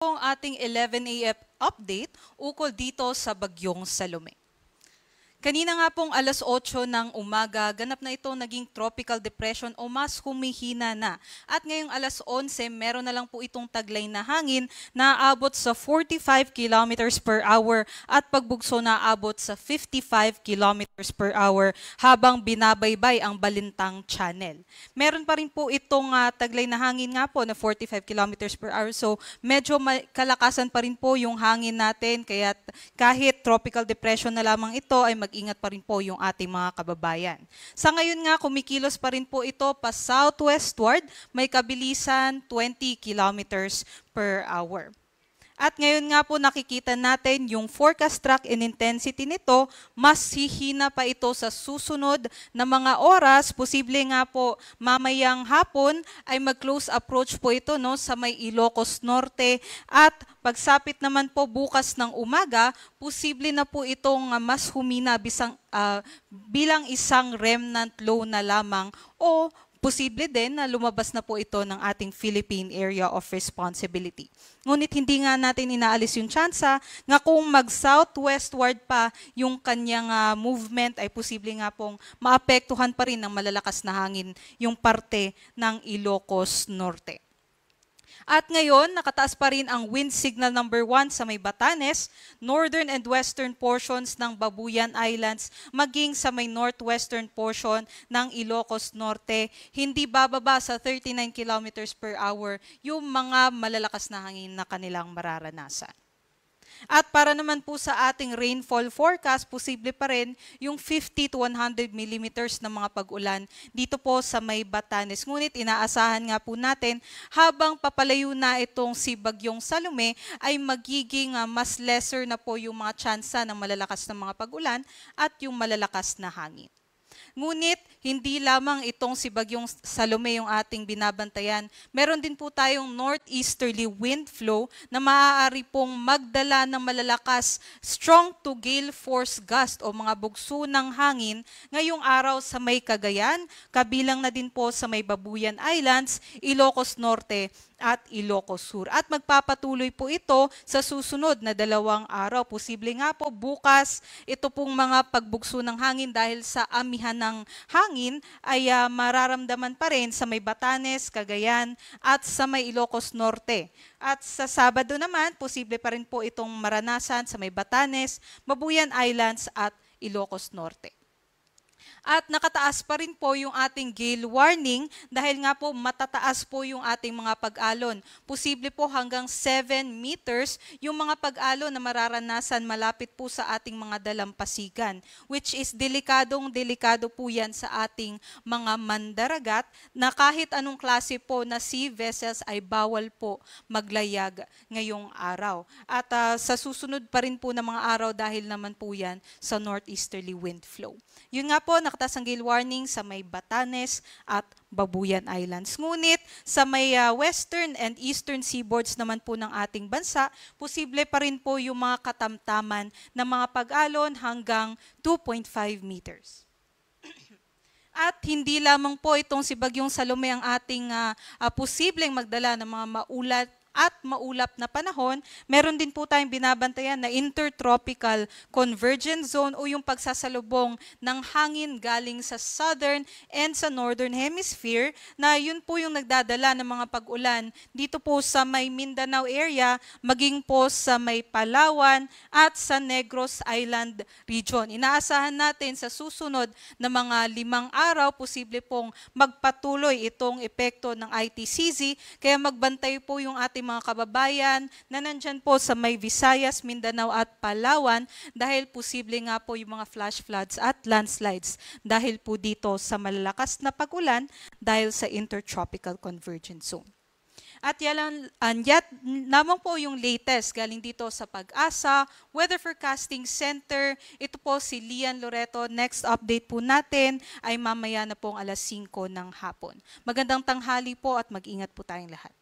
Ang ating 11 AM update ukol dito sa Bagyong Salome. Kanina nga pong alas 8 ng umaga, ganap na ito naging tropical depression o mas humihina na. At ngayong alas 11, meron na lang po itong taglay na hangin na aabot sa 45 kilometers per hour at pagbugso na aabot sa 55 kilometers per hour habang binabaybay ang Balintang Channel. Meron pa rin po itong taglay na hangin nga po na 45 kilometers per hour. So medyo kalakasan pa rin po yung hangin natin, kaya kahit tropical depression na lamang ito ay mag-ingat pa rin po yung ating mga kababayan. Sa ngayon nga, kumikilos pa rin po ito pa southwestward, may kabilisan 20 kilometers per hour. At ngayon nga po nakikita natin yung forecast track and intensity nito, mas hihina pa ito sa susunod na mga oras. Posible nga po mamayang hapon ay mag-close approach po ito sa may Ilocos Norte, at pagsapit naman po bukas ng umaga, posible na po itong mas humina bilang isang remnant low na lamang, o posible din na lumabas na po ito ng ating Philippine Area of Responsibility. Ngunit hindi nga natin inaalis yung tsansa nga kung mag-southwestward pa yung kanyang movement ay posible nga pong maapektuhan pa rin ng malalakas na hangin yung parte ng Ilocos Norte. At ngayon, nakataas pa rin ang wind signal number 1 sa may Batanes, northern and western portions ng Babuyan Islands, maging sa may northwestern portion ng Ilocos Norte. Hindi bababa sa 39 kilometers per hour yung mga malalakas na hangin na kanilang mararanasan. At para naman po sa ating rainfall forecast, posible pa rin yung 50 to 100 millimeters na mga pag-ulan dito po sa may Batanes. Ngunit inaasahan nga po natin habang papalayo na itong si Bagyong Salome ay magiging mas lesser na po yung mga tsansa ng malalakas na mga pag-ulan at yung malalakas na hangin. Ngunit hindi lamang itong si Bagyong Salome yung ating binabantayan. Meron din po tayong northeasterly wind flow na maaari pong magdala ng malalakas strong to gale force gust o mga bugso ng hangin ngayong araw sa may Cagayan, kabilang na din po sa may Babuyan Islands, Ilocos Norte at Ilocos Sur. At magpapatuloy po ito sa susunod na 2 araw. Posible nga po bukas ito pong mga pagbugso ng hangin dahil sa amihan ng hangin ay mararamdaman pa rin sa may Batanes, Cagayan at sa may Ilocos Norte. At sa Sabado naman, posible pa rin po itong maranasan sa may Batanes, Babuyan Islands at Ilocos Norte. At nakataas pa rin po yung ating gale warning dahil nga po matataas po yung ating mga pag-alon. Posible po hanggang 7 meters yung mga pag-alon na mararanasan malapit po sa ating mga dalampasigan, which is delikado po yan sa ating mga mandaragat na kahit anong klase po na sea vessels ay bawal po maglayag ngayong araw. At sa susunod pa rin po na mga araw dahil naman po yan sa northeasterly wind flow. Yun nga po, nakataas ang gale warning sa may Batanes at Babuyan Islands. Ngunit sa may western and eastern seaboards naman po ng ating bansa, posible pa rin po yung mga katamtaman na mga pag-alon hanggang 2.5 meters. At hindi lamang po itong si Bagyong Salome ang ating posibleng magdala ng mga maulat at maulap na panahon. Meron din po tayong binabantayan na intertropical convergence zone o yung pagsasalubong ng hangin galing sa southern and sa northern hemisphere na yun po yung nagdadala ng mga pag-ulan dito po sa may Mindanao area, maging po sa may Palawan at sa Negros Island region. Inaasahan natin sa susunod na mga 5 araw, posible pong magpatuloy itong epekto ng ITCZ, kaya magbantay po yung ating mga kababayan na nandyan po sa may Visayas, Mindanao at Palawan dahil posible nga po yung mga flash floods at landslides dahil po dito sa malalakas na pag-ulan dahil sa intertropical convergence zone. At yan lamang po yung latest galing dito sa Pag-asa Weather Forecasting Center. Ito po si Lian Loreto. Next update po natin ay mamaya na pong alas 5 ng hapon. Magandang tanghali po at mag-ingat po tayong lahat.